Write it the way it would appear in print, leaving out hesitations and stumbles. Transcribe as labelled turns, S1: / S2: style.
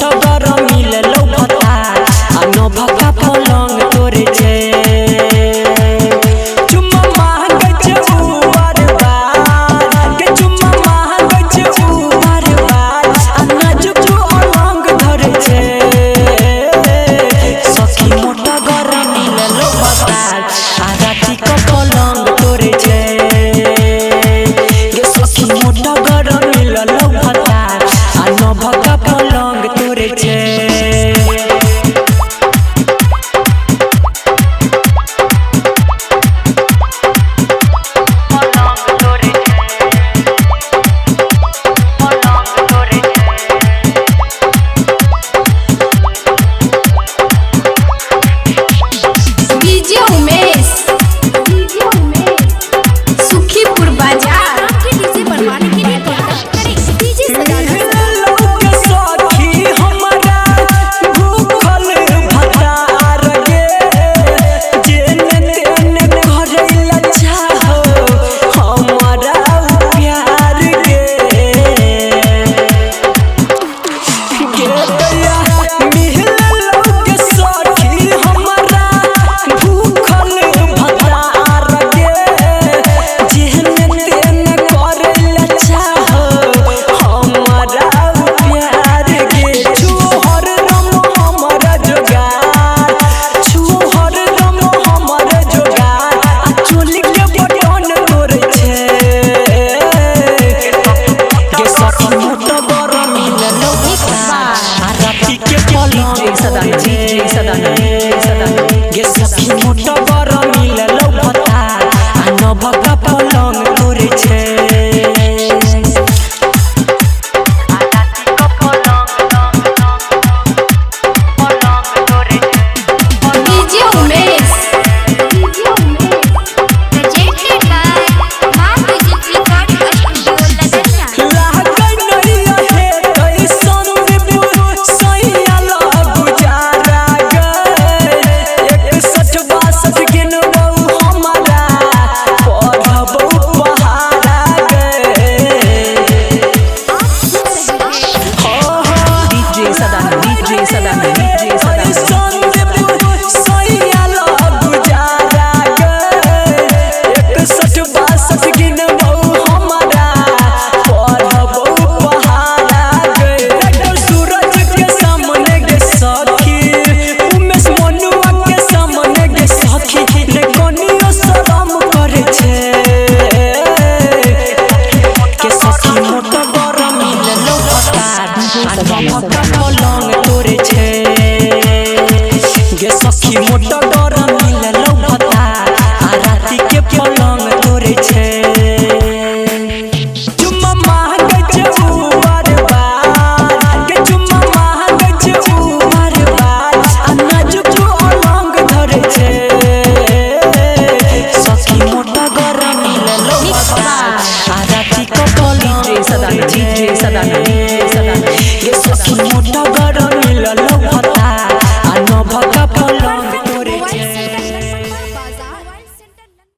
S1: मोटा गरम मिललो भता आ न भका पलंग तोरे छे चुम्मा मांग छू बार बार के चुम्मा मांग छू बार बार आ नाजुक अलंग धरे छे सखी मोटा गरम मिललो भता आ राती को पलंग तोरे छे गे सखी मोटा गरम मिललो भता आ न भका पलंग तोरे छे गे सखी मोटा गरम मिललो भता आ न भका पलंग तोरे छे पलंग तोरे छे गे सखी मोटा गरम